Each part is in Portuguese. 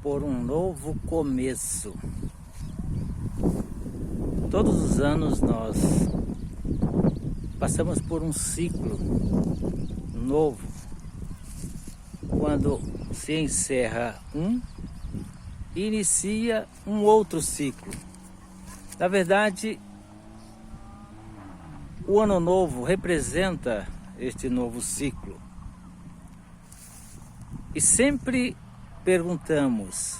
por um novo começo. Todos os anos nós passamos por um ciclo novo, quando se encerra e inicia um outro ciclo. Na verdade, o ano novo representa este novo ciclo. E sempre perguntamos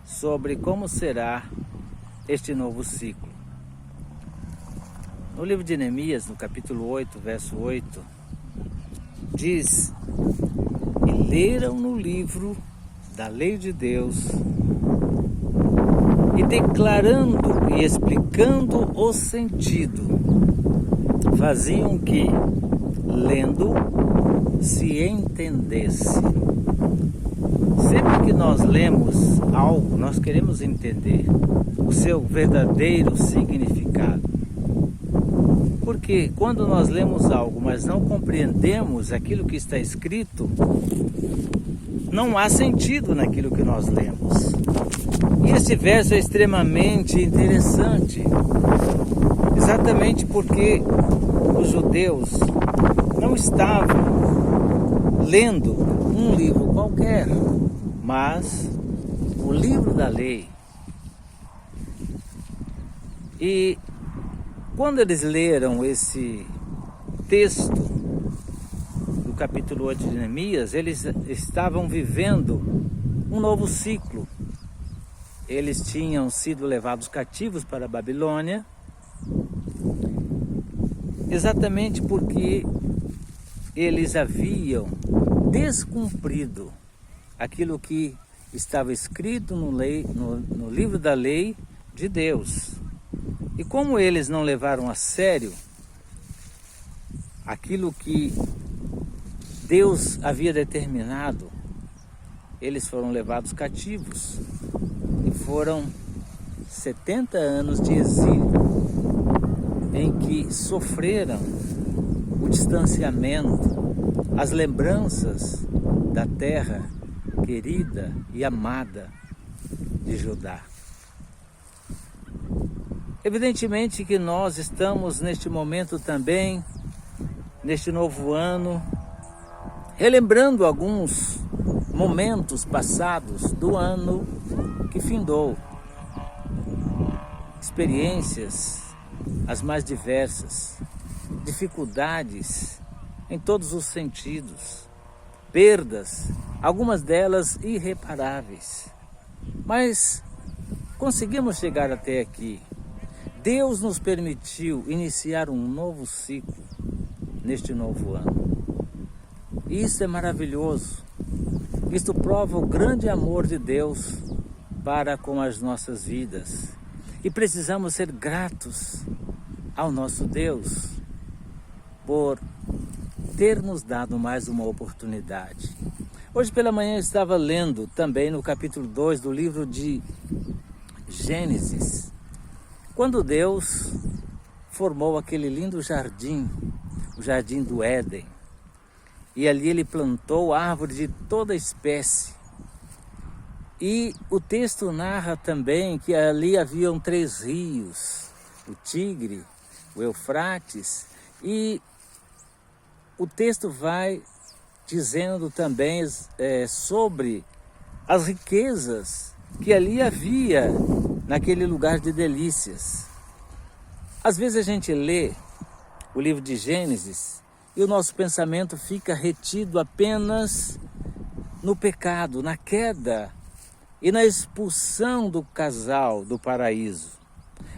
sobre como será este novo ciclo. No livro de Neemias, no capítulo 8, verso 8, diz: "E leram no livro da lei de Deus, e declarando e explicando o sentido, faziam que, lendo, se entendesse." Sempre que nós lemos algo, nós queremos entender o seu verdadeiro significado. Porque quando nós lemos algo, mas não compreendemos aquilo que está escrito, não há sentido naquilo que nós lemos. E esse verso é extremamente interessante, exatamente porque os judeus não estavam lendo um livro qualquer, mas o livro da lei. E quando eles leram esse texto do capítulo 8 de Neemias, eles estavam vivendo um novo ciclo. Eles tinham sido levados cativos para a Babilônia, exatamente porque eles haviam descumprido aquilo que estava escrito no livro da lei de Deus. E como eles não levaram a sério aquilo que Deus havia determinado, eles foram levados cativos e foram 70 anos de exílio, em que sofreram o distanciamento, as lembranças da terra querida e amada de Judá. Evidentemente que nós estamos neste momento também, neste novo ano, relembrando alguns momentos passados do ano que findou. Experiências as mais diversas, dificuldades em todos os sentidos, perdas, algumas delas irreparáveis. Mas conseguimos chegar até aqui. Deus nos permitiu iniciar um novo ciclo neste novo ano. Isso é maravilhoso. Isto prova o grande amor de Deus para com as nossas vidas. E precisamos ser gratos ao nosso Deus por ter nos dado mais uma oportunidade. Hoje pela manhã eu estava lendo também no capítulo 2 do livro de Gênesis, quando Deus formou aquele lindo jardim, o jardim do Éden, e ali ele plantou árvores de toda espécie. E o texto narra também que ali haviam 3 rios, o Tigre, o Eufrates, e o texto vai dizendo também sobre as riquezas que ali havia naquele lugar de delícias. Às vezes a gente lê o livro de Gênesis e o nosso pensamento fica retido apenas no pecado, na queda e na expulsão do casal do paraíso.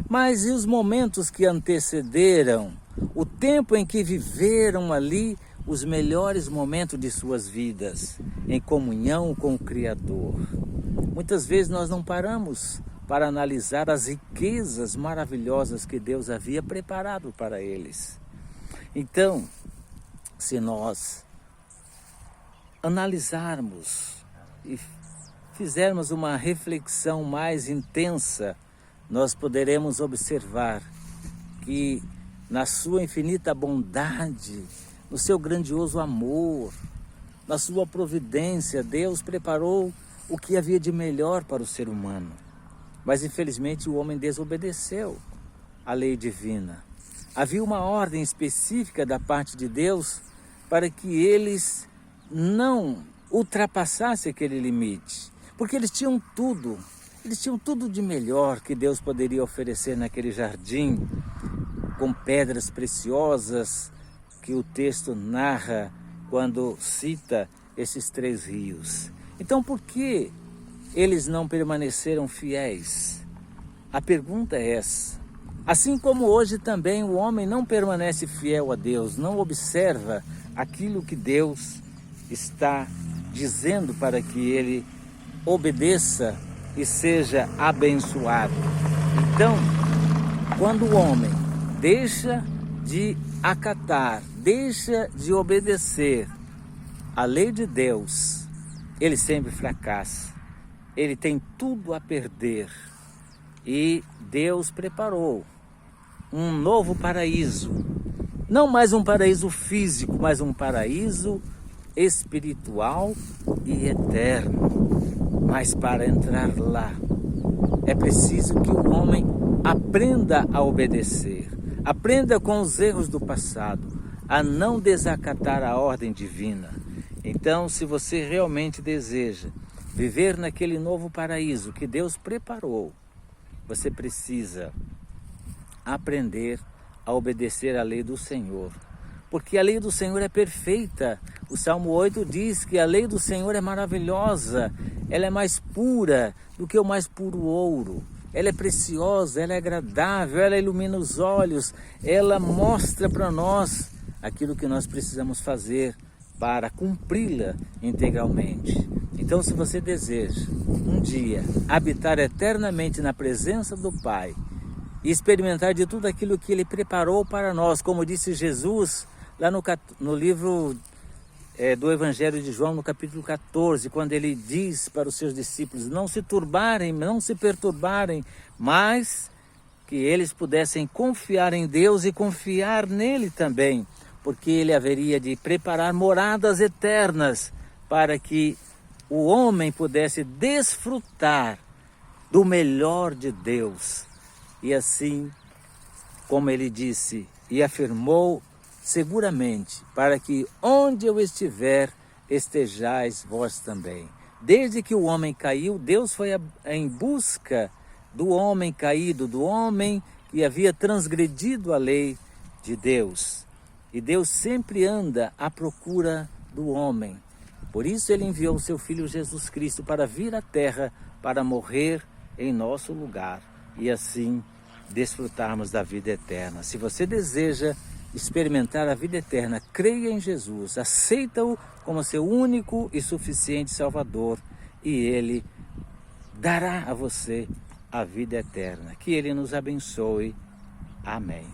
Mas e os momentos que antecederam, o tempo em que viveram ali os melhores momentos de suas vidas, em comunhão com o Criador? Muitas vezes nós não paramos para analisar as riquezas maravilhosas que Deus havia preparado para eles. Então, se nós analisarmos e fizermos uma reflexão mais intensa, nós poderemos observar que na sua infinita bondade, no seu grandioso amor, na sua providência, Deus preparou o que havia de melhor para o ser humano. Mas infelizmente o homem desobedeceu à lei divina. Havia uma ordem específica da parte de Deus para que eles não ultrapassassem aquele limite, porque eles tinham tudo de melhor que Deus poderia oferecer naquele jardim, com pedras preciosas que o texto narra quando cita esses 3 rios. Então, por que eles não permaneceram fiéis? A pergunta é essa. Assim como hoje também o homem não permanece fiel a Deus, não observa aquilo que Deus está dizendo para que ele obedeça e seja abençoado. Então, quando o homem deixa de acatar, deixa de obedecer a lei de Deus, ele sempre fracassa. Ele tem tudo a perder. E Deus preparou um novo paraíso. Não mais um paraíso físico, mas um paraíso espiritual e eterno. Mas para entrar lá, é preciso que o homem aprenda a obedecer. Aprenda com os erros do passado, a não desacatar a ordem divina. Então, se você realmente deseja viver naquele novo paraíso que Deus preparou, você precisa aprender a obedecer à lei do Senhor. Porque a lei do Senhor é perfeita. O Salmo 8 diz que a lei do Senhor é maravilhosa. Ela é mais pura do que o mais puro ouro. Ela é preciosa, ela é agradável, ela ilumina os olhos. Ela mostra para nós aquilo que nós precisamos fazer para cumpri-la integralmente. Então, se você deseja um dia habitar eternamente na presença do Pai e experimentar de tudo aquilo que Ele preparou para nós, como disse Jesus lá no livro do Evangelho de João, no capítulo 14, quando Ele diz para os seus discípulos não se turbarem, não se perturbarem, mas que eles pudessem confiar em Deus e confiar nele também, porque Ele haveria de preparar moradas eternas para que o homem pudesse desfrutar do melhor de Deus. E assim, como Ele disse e afirmou seguramente, para que onde eu estiver, estejais vós também. Desde que o homem caiu, Deus foi em busca do homem caído, do homem que havia transgredido a lei de Deus. E Deus sempre anda à procura do homem. Por isso Ele enviou o seu Filho Jesus Cristo para vir à terra, para morrer em nosso lugar e assim desfrutarmos da vida eterna. Se você deseja experimentar a vida eterna, creia em Jesus, aceita-o como seu único e suficiente Salvador e Ele dará a você a vida eterna. Que Ele nos abençoe. Amém.